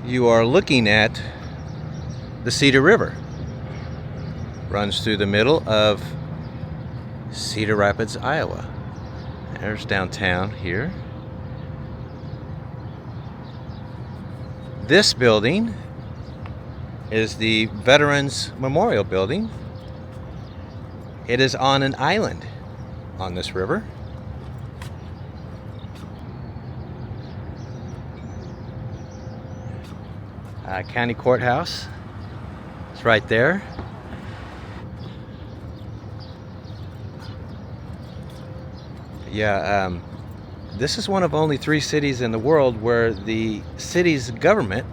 you are looking at the Cedar River. Runs through the middle of Cedar Rapids, Iowa. There's downtown here. This building is the Veterans Memorial Building. It is on an island on this river. County Courthouse. It's right there. Yeah, this is one of only 3 cities in the world where the city's government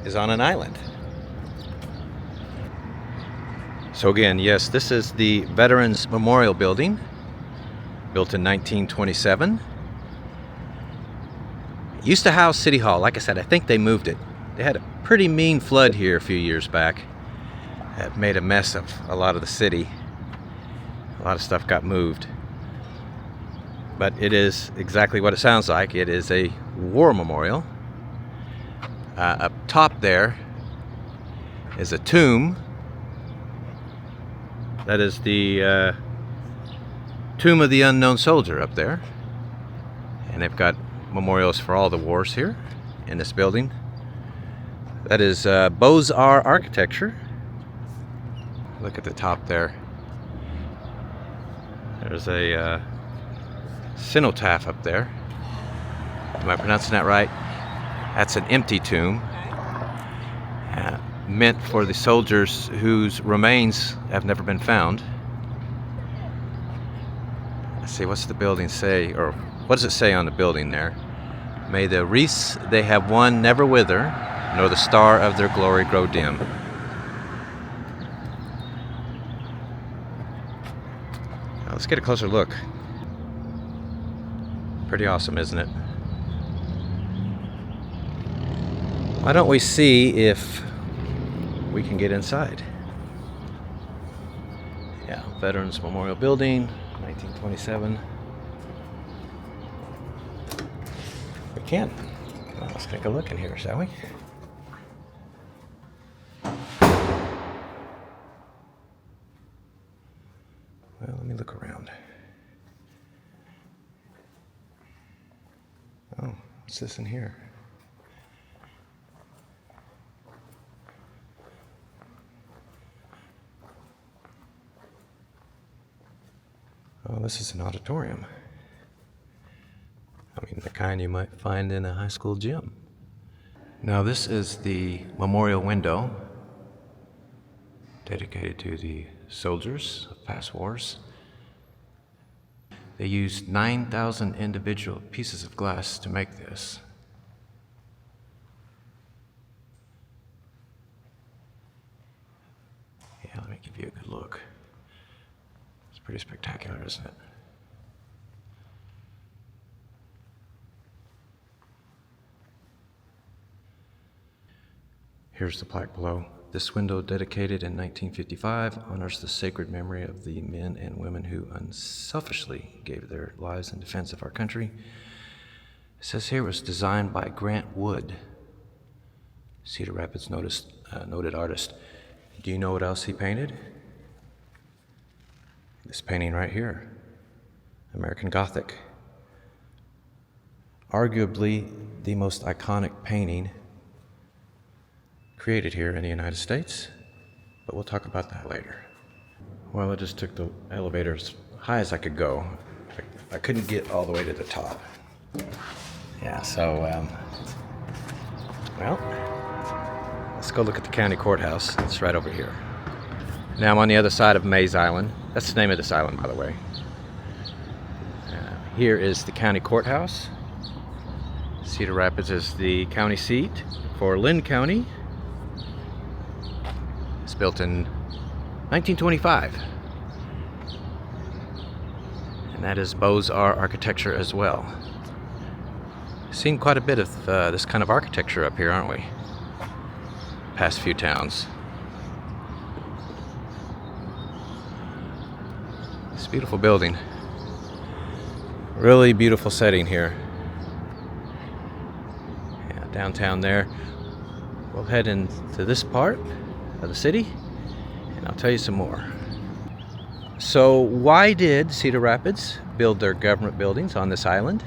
is on an island. So again, yes, this is the Veterans Memorial Building, built in 1927. It used to house City Hall. Like I said, I think they moved it. They had a pretty mean flood here a few years back. It made a mess of a lot of the city. A lot of stuff got moved. But it is exactly what it sounds like. It is a war memorial. Up top there is a tomb. That is the Tomb of the Unknown Soldier up there. And they've got memorials for all the wars here in this building. That is Beaux-Arts architecture. Look at the top there. There's a cenotaph up there. Am I pronouncing that right? That's an empty tomb. Meant for the soldiers whose remains have never been found. Let's see, what's the building say, or what does it say on the building there? May the wreaths they have won never wither, nor the star of their glory grow dim. Now let's get a closer look. Pretty awesome, isn't it? Why don't we see if we can get inside? Yeah, Veterans Memorial Building, 1927. We can. Well, let's take a look in here, shall we? Well, let me look around. Oh, what's this in here? Oh, this is an auditorium. I mean, the kind you might find in a high school gym. Now, this is the memorial window dedicated to the soldiers of past wars. They used 9,000 individual pieces of glass to make this. Yeah, let me give you a good look. It's pretty spectacular, isn't it? Here's the plaque below. This window, dedicated in 1955, honors the sacred memory of the men and women who unselfishly gave their lives in defense of our country. It says here it was designed by Grant Wood, Cedar Rapids noted artist. Do you know what else he painted? This painting right here, American Gothic. Arguably the most iconic painting created here in the United States, but we'll talk about that later. Well, I just took the elevator as high as I could go. I couldn't get all the way to the top. Yeah, so, well, let's go look at the county courthouse. It's right over here. Now I'm on the other side of Mays Island. That's the name of this island, by the way. Here is the county courthouse. Cedar Rapids is the county seat for Lynn County. It's built in 1925. And that is Beaux-Arts architecture as well. Seen quite a bit of this kind of architecture up here, aren't we? Past few towns. It's a beautiful building. Really beautiful setting here. Yeah, downtown there. We'll head into this part of the city and I'll tell you some more. So why did Cedar Rapids build their government buildings on this island?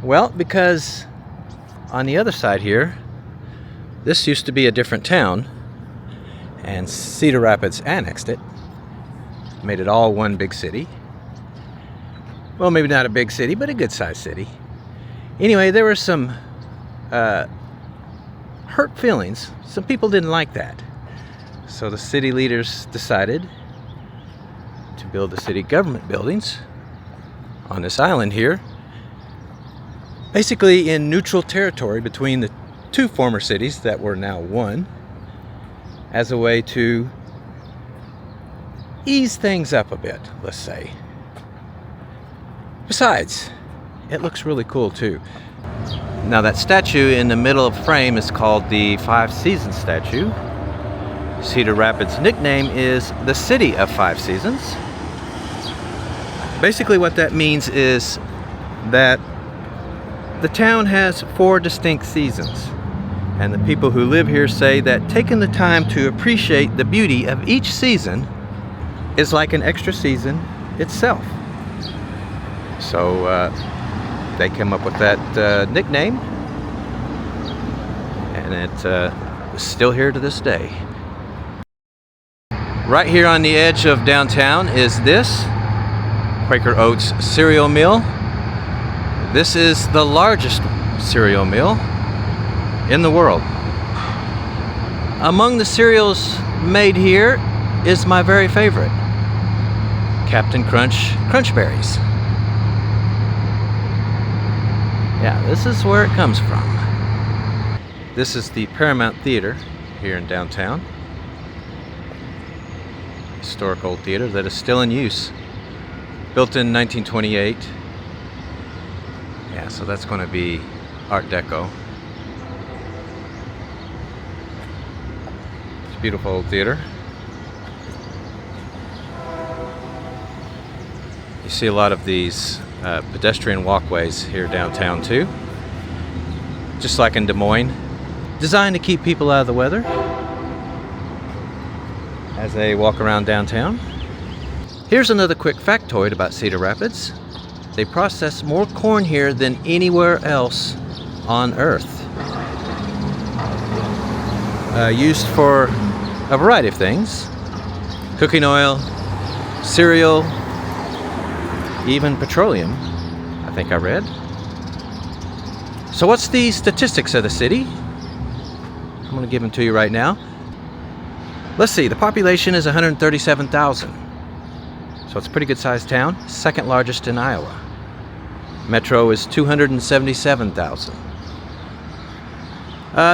Well, because on the other side here, this used to be a different town, and Cedar Rapids annexed it, made it all one big city. Well, maybe not a big city, but a good-sized city. Anyway, there were some hurt feelings. Some people didn't like that. So the city leaders decided to build the city government buildings on this island here, basically in neutral territory between the two former cities that were now one, as a way to ease things up a bit, let's say. Besides, it looks really cool too. Now that statue in the middle of the frame is called the Five Seasons statue. Cedar Rapids' nickname is the City of Five Seasons. Basically what that means is that the town has 4 distinct seasons, and the people who live here say that taking the time to appreciate the beauty of each season is like an extra season itself. So they came up with that nickname, and it's still here to this day. Right here on the edge of downtown is this Quaker Oats cereal mill. This is the largest cereal mill in the world. Among the cereals made here is my very favorite, Captain Crunch Crunch Berries. Yeah, this is where it comes from. This is the Paramount Theater here in downtown. Historic old theater that is still in use. Built in 1928. Yeah, so that's going to be Art Deco. It's a beautiful old theater. You see a lot of these pedestrian walkways here downtown too. Just like in Des Moines. Designed to keep people out of the weather as they walk around downtown. Here's another quick factoid about Cedar Rapids. They process more corn here than anywhere else on Earth. Used for a variety of things. Cooking oil, cereal, even petroleum, I think I read. So what's the statistics of the city? I'm going to give them to you right now. Let's see, the population is 137,000. So it's a pretty good sized town, second largest in Iowa. Metro is 277,000.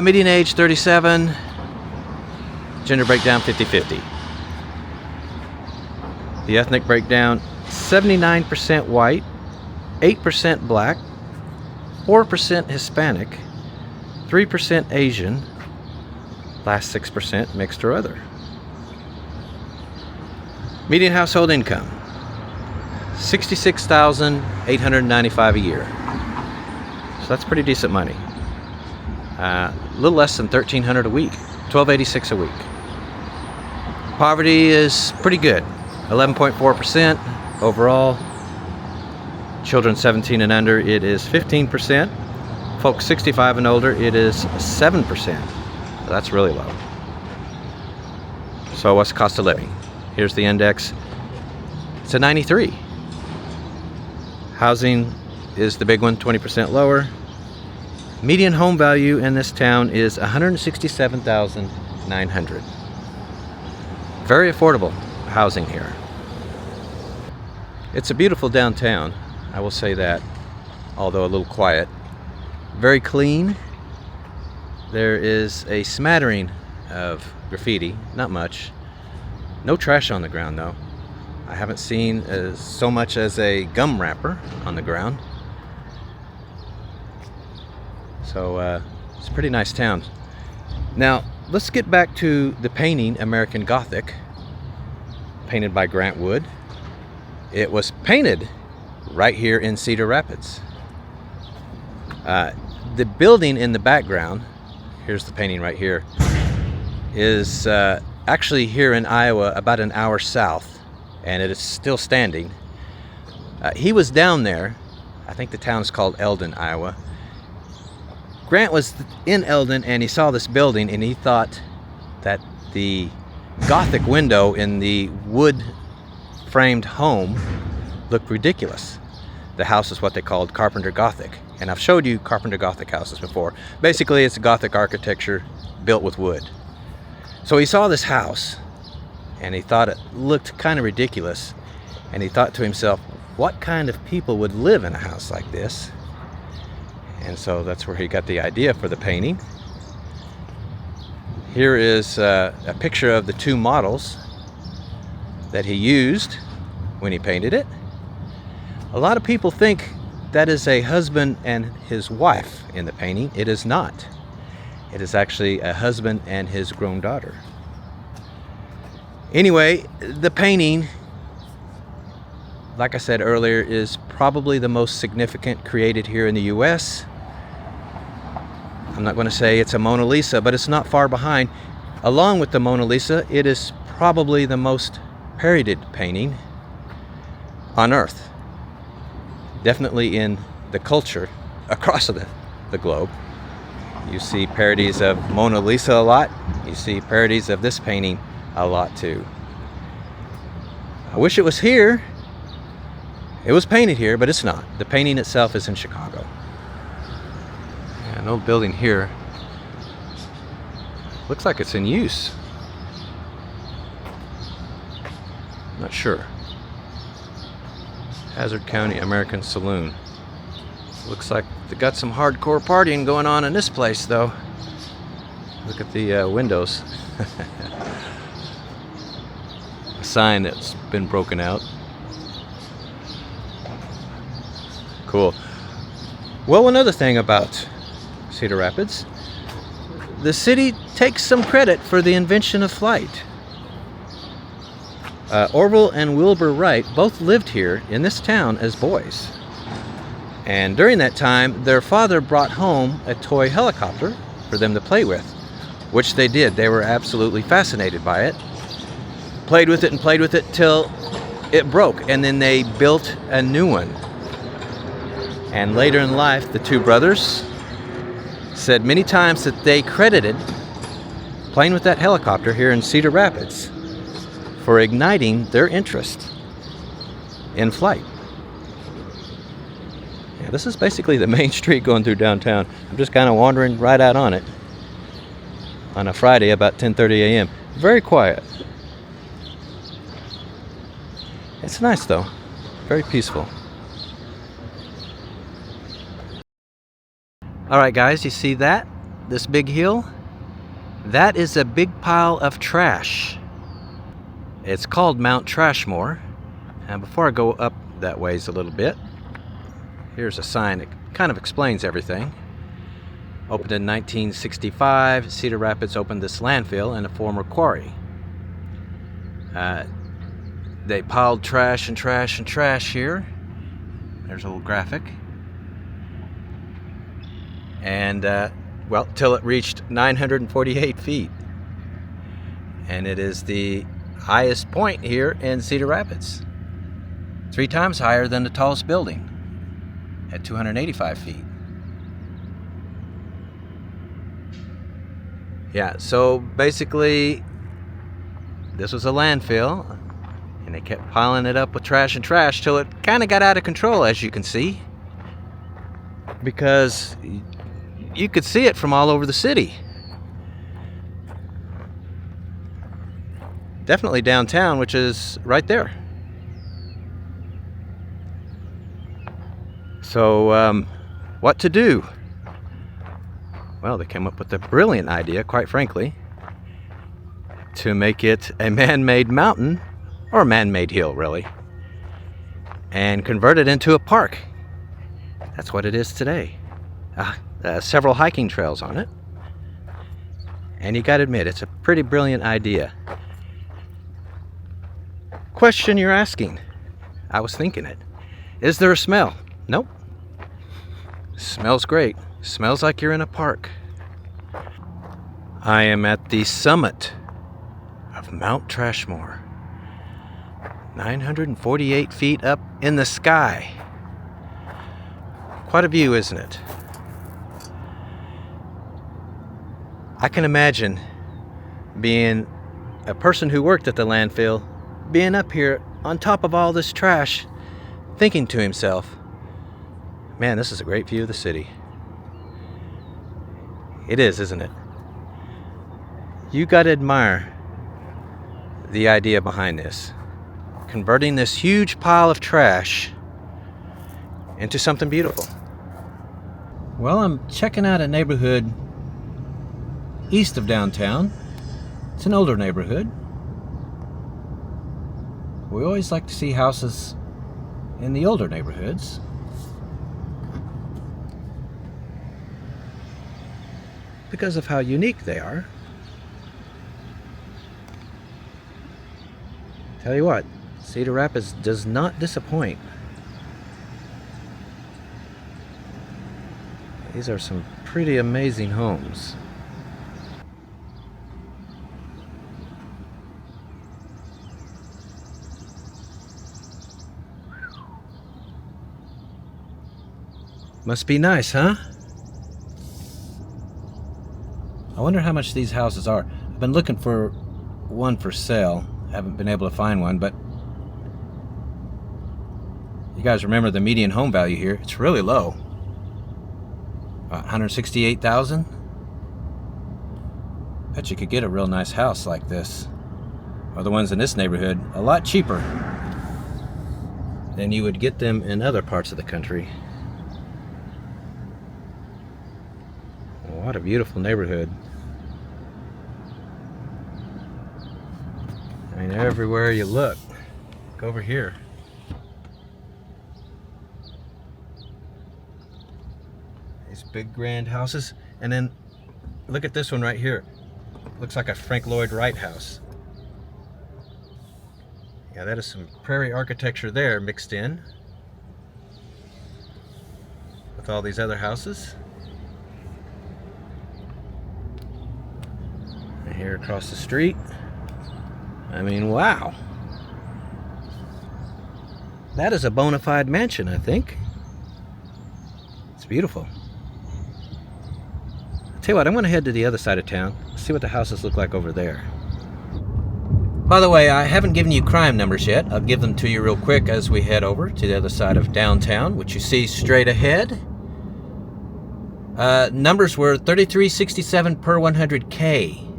Median age 37. Gender breakdown 50-50. The ethnic breakdown 79% white, 8% black, 4% Hispanic, 3% Asian, last 6% mixed or other. Median household income $66,895 a year. So that's pretty decent money. A little less than $1,300 a week, $1,286 a week. Poverty is pretty good, 11.4% overall. Children 17 and under, it is 15%. Folks 65 and older, it is 7%. So that's really low. So what's the cost of living? Here's the index. It's a 93. Housing is the big one, 20% lower. Median home value in this town is $167,900. Very affordable housing here. It's a beautiful downtown, I will say that, although a little quiet. Very clean. There is a smattering of graffiti, not much. No trash on the ground though. I haven't seen so much as a gum wrapper on the ground. So it's a pretty nice town. Now let's get back to the painting American Gothic, painted by Grant Wood. It was painted right here in Cedar Rapids. The building in the background, here's the painting right here, is actually here in Iowa, about an hour south, and it is still standing. He was down there. I think the town is called Eldon, Iowa. Grant was in Eldon and he saw this building and he thought that the Gothic window in the wood framed home looked ridiculous. The house is what they called Carpenter Gothic, and I've showed you Carpenter Gothic houses before. Basically, it's Gothic architecture built with wood. So he saw this house and he thought it looked kind of ridiculous, and he thought to himself, what kind of people would live in a house like this? And so that's where he got the idea for the painting. Here is a picture of the two models that he used when he painted it. A lot of people think that is a husband and his wife in the painting. It is not. It is actually a husband and his grown daughter. Anyway, the painting, like I said earlier, is probably the most significant created here in the US. I'm not going to say it's a Mona Lisa, but it's not far behind. Along with the Mona Lisa, it is probably the most parodied painting on Earth. Definitely in the culture across the globe. You see parodies of Mona Lisa a lot. You see parodies of this painting a lot too. I wish it was here. It was painted here, but it's not. The painting itself is in Chicago. An old building here. Looks like it's in use. Not sure. Hazard County American Saloon. Looks like they got some hardcore partying going on in this place, though. Look at the windows. A sign that's been broken out. Cool. Well, another thing about Cedar Rapids, the city takes some credit for the invention of flight. Orville and Wilbur Wright both lived here in this town as boys. And during that time, their father brought home a toy helicopter for them to play with, which they did. They were absolutely fascinated by it. Played with it and played with it till it broke, and then they built a new one. And later in life, the two brothers said many times that they credited playing with that helicopter here in Cedar Rapids for igniting their interest in flight. Yeah, this is basically the main street going through downtown. I'm just kind of wandering right out on it on a Friday about 10:30 a.m. Very quiet. It's nice though, very peaceful. Alright guys, you see that? This big hill? That is a big pile of trash. It's called Mount Trashmore. And before I go up that ways a little bit, here's a sign that kind of explains everything. Opened in 1965, Cedar Rapids opened this landfill and a former quarry. They piled trash and trash and trash here. There's a little graphic. And, well, till it reached 948 feet. And it is the highest point here in Cedar Rapids. 3 times higher than the tallest building at 285 feet. Yeah, so basically this was a landfill and they kept piling it up with trash and trash till it kind of got out of control, as you can see, because you could see it from all over the city. Definitely downtown, which is right there. So, what to do? Well, they came up with a brilliant idea, quite frankly, to make it a man-made mountain, or a man-made hill, really, and convert it into a park. That's what it is today. Several hiking trails on it. And you gotta admit, it's a pretty brilliant idea. Question you're asking. I was thinking it. Is there a smell? Nope. Smells great. Smells like you're in a park. I am at the summit of Mount Trashmore. 948 feet up in the sky. Quite a view, isn't it? I can imagine being a person who worked at the landfill, being up here on top of all this trash, thinking to himself, man, this is a great view of the city. It is, isn't it? You gotta admire the idea behind this. Converting this huge pile of trash into something beautiful. Well, I'm checking out a neighborhood east of downtown. It's an older neighborhood. We always like to see houses in the older neighborhoods. Because of how unique they are. Tell you what, Cedar Rapids does not disappoint. These are some pretty amazing homes. Must be nice, huh? I wonder how much these houses are. I've been looking for one for sale. Haven't been able to find one, but you guys remember the median home value here? It's really low. About $168,000. Bet you could get a real nice house like this, or the ones in this neighborhood, a lot cheaper than you would get them in other parts of the country. What a beautiful neighborhood. I mean, everywhere you look. Look over here. These big grand houses. And then look at this one right here. Looks like a Frank Lloyd Wright house. Yeah, that is some prairie architecture there mixed in with all these other houses. And here across the street. I mean, wow. That is a bona fide mansion, I think. It's beautiful. I'll tell you what, I'm going to head to the other side of town, see what the houses look like over there. By the way, I haven't given you crime numbers yet. I'll give them to you real quick as we head over to the other side of downtown, which you see straight ahead. Numbers were 3367 per 100K.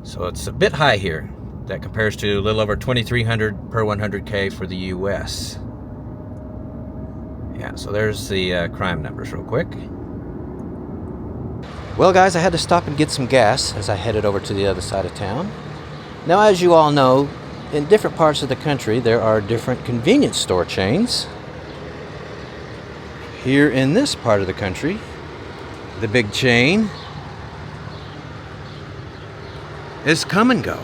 So it's a bit high here. That compares to a little over 2,300 per 100K for the US. Yeah, so there's the crime numbers real quick. Well, guys, I had to stop and get some gas as I headed over to the other side of town. Now, as you all know, in different parts of the country, there are different convenience store chains. Here in this part of the country, the big chain is Come and Go.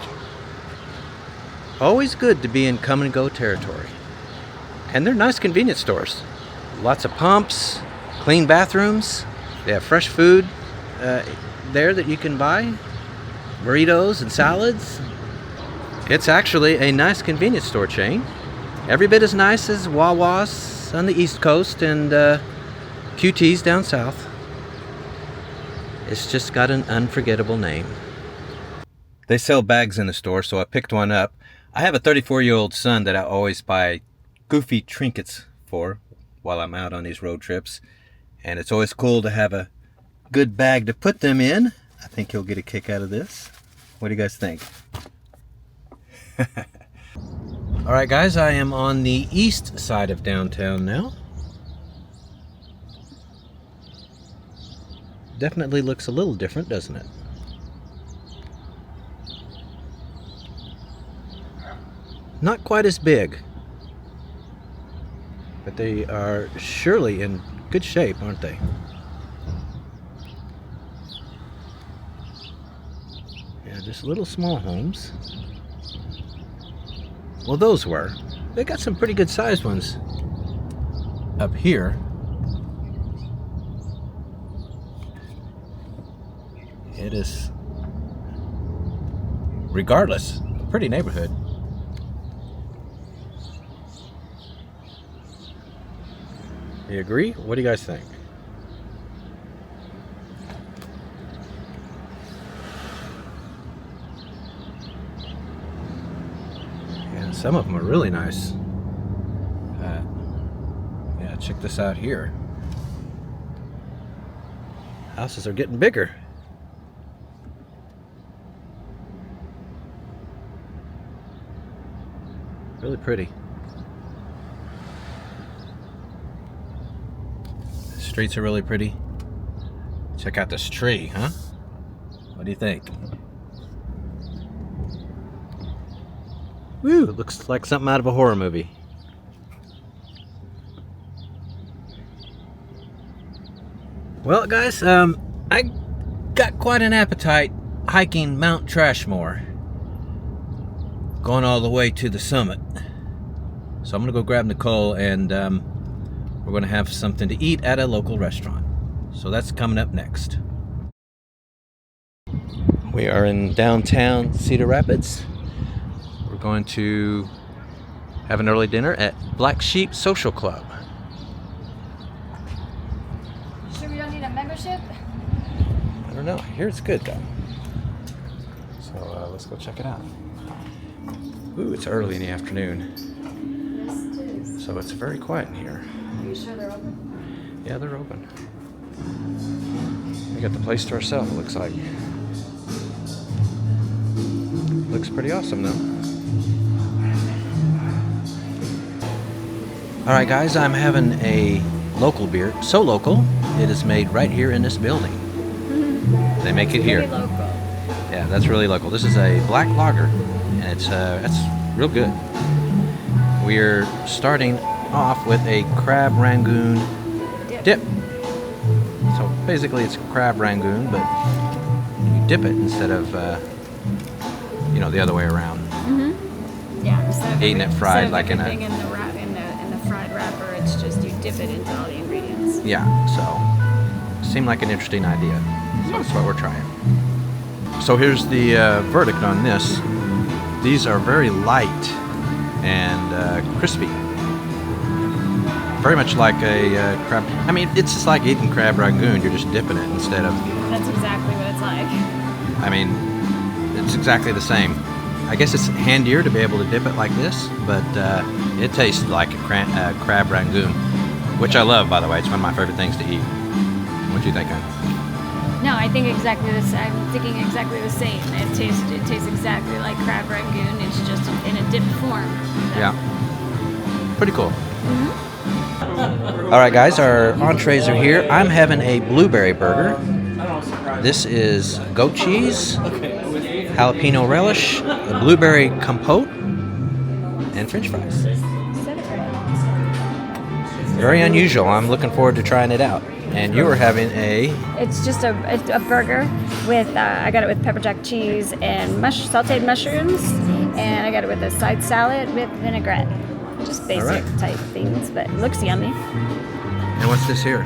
Always good to be in Come and Go territory. And they're nice convenience stores. Lots of pumps, clean bathrooms. They have fresh food there that you can buy. Burritos and salads. It's actually a nice convenience store chain. Every bit as nice as Wawa's on the East Coast and QT's down south. It's just got an unforgettable name. They sell bags in the store, so I picked one up. I have a 34-year-old son that I always buy goofy trinkets for while I'm out on these road trips. And it's always cool to have a good bag to put them in. I think he'll get a kick out of this. What do you guys think? Alright guys, I am on the east side of downtown now. Definitely looks a little different, doesn't it? Not quite as big, but they are surely in good shape, aren't they? Yeah, just little small homes. Well, those were. They got some pretty good sized ones up here. It is, regardless, a pretty neighborhood. You agree? What do you guys think? Yeah, some of them are really nice. Yeah, check this out here. Houses are getting bigger. Really pretty. The streets are really pretty. Check out this tree, huh? What do you think? Woo, it looks like something out of a horror movie. Well, guys, I got quite an appetite hiking Mount Trashmore, going all the way to the summit. So I'm gonna go grab Nicole, and we're gonna have something to eat at a local restaurant. So that's coming up next. We are in downtown Cedar Rapids. We're going to have an early dinner at Black Sheep Social Club. Sure we don't need a membership? I don't know. I hear it's good though. So let's go check it out. Ooh, it's early in the afternoon. Yes, it is. So it's very quiet in here. Are you sure they're open? Yeah, they're open. We got the place to ourselves, it looks like. Looks pretty awesome though. Alright guys, I'm having a local beer. So local, it is made right here in this building. They make it here. Very local. Yeah, that's really local. This is a black lager, and it's real good. We're starting off with a crab rangoon dip. So basically, it's crab rangoon, but you dip it instead of the other way around. Yeah, instead of Eating it fried like in a. in the fried wrapper, it's just you dip it into all the ingredients. Yeah, so seemed like an interesting idea. So that's what we're trying. So here's the verdict on this. These are very light and crispy. Very much like a crab. I mean, it's just like eating crab rangoon. You're just dipping it instead of. That's exactly what it's like. I mean, it's exactly the same. I guess it's handier to be able to dip it like this, but it tastes like a crab rangoon, which I love, by the way. It's one of my favorite things to eat. What do you think of? No, I think exactly the same. I'm thinking exactly the same. It tastes exactly like crab rangoon. It's just in a dipped form. So. Yeah. Pretty cool. All right, guys, our entrees are here. I'm having a blueberry burger. This is goat cheese, jalapeno relish, a blueberry compote, and French fries. Very unusual. I'm looking forward to trying it out. And you were having a... It's just a burger with, I got it with pepper jack cheese and sauteed mushrooms, and I got it with a side salad with vinaigrette. Just basic type things, but it looks yummy. And what's this here?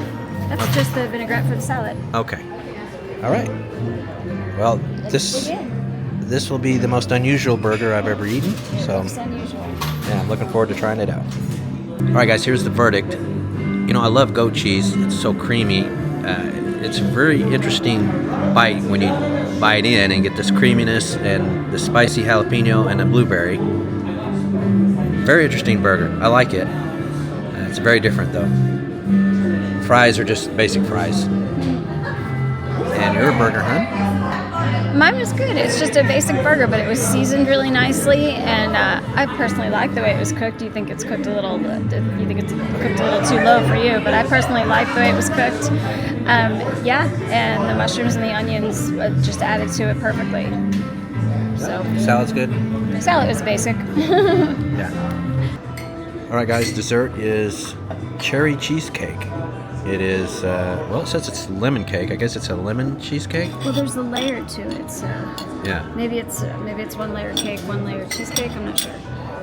That's just the vinaigrette for the salad. Okay. All right. Well, this will be the most unusual burger I've ever eaten. So, It's unusual. yeah, I'm looking forward to trying it out. All right, guys, here's the verdict. You know, I love goat cheese. It's so creamy. It's a very interesting bite when you bite in and get this creaminess and the spicy jalapeno and the blueberry. Very interesting burger. I like it. It's very different, though. Fries are just basic fries. And your burger, huh? Mine was good. It's just a basic burger, but it was seasoned really nicely, and I personally like the way it was cooked. You think it's cooked a little too low for you, but I personally like the way it was cooked. Yeah, and the mushrooms and the onions just added to it perfectly. So Salad's good? salad was basic. Yeah. All right, guys, dessert is cherry cheesecake. It is, well, it says it's lemon cake. I guess it's a lemon cheesecake. Well, there's a layer to it, so Yeah. maybe it's one layer cake, one layer cheesecake. I'm not sure.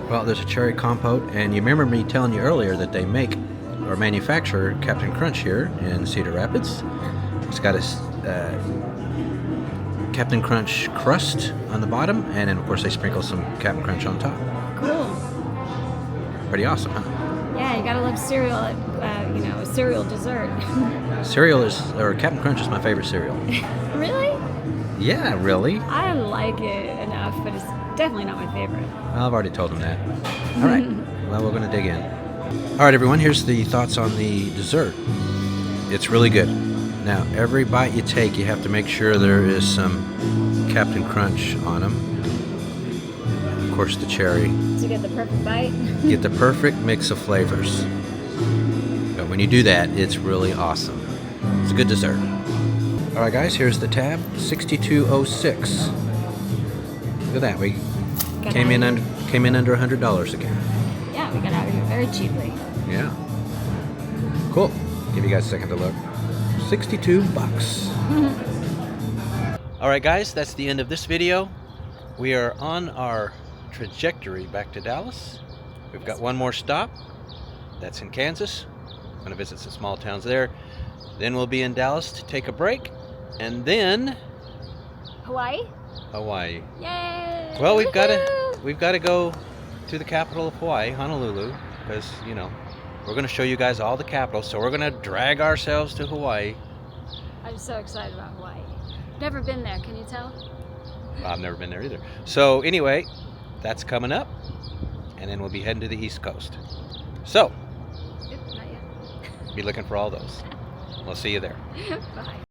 Well, there's a cherry compote, and you remember me telling you earlier that they make or manufacture Captain Crunch here in Cedar Rapids. It's got a Captain Crunch crust on the bottom, and then of course they sprinkle some Captain Crunch on top. Cool. Pretty awesome, huh? Yeah, you gotta love cereal at, a cereal dessert. Captain Crunch is my favorite cereal. Really? Yeah, really? I like it enough, but it's definitely not my favorite. Well, I've already told them that. All right, well, we're going to dig in. All right, everyone, here's the thoughts on the dessert. It's really good. Now, every bite you take, you have to make sure there is some Captain Crunch on them. Of course, the cherry. To get the perfect bite. Get the perfect mix of flavors. But when you do that, it's really awesome. It's a good dessert. All right, guys, here's the tab, 6206. Look at that, we came in under $100 again. Yeah, we got out of here very cheaply. Yeah. Cool. Give you guys a second to look. $62. All right, guys, that's the end of this video. We are on our trajectory back to Dallas. We've got one more stop. That's in Kansas. I'm going to visit some small towns there. Then we'll be in Dallas to take a break. And then Hawaii? Hawaii. Yay! Well, we've got to go to the capital of Hawaii, Honolulu, because we're going to show you guys all the capitals. So we're going to drag ourselves to Hawaii. I'm so excited about Hawaii. Never been there, can you tell? I've never been there either. So anyway, that's coming up, and then we'll be heading to the East Coast. So Not yet. be looking for all those. We'll see you there. Bye.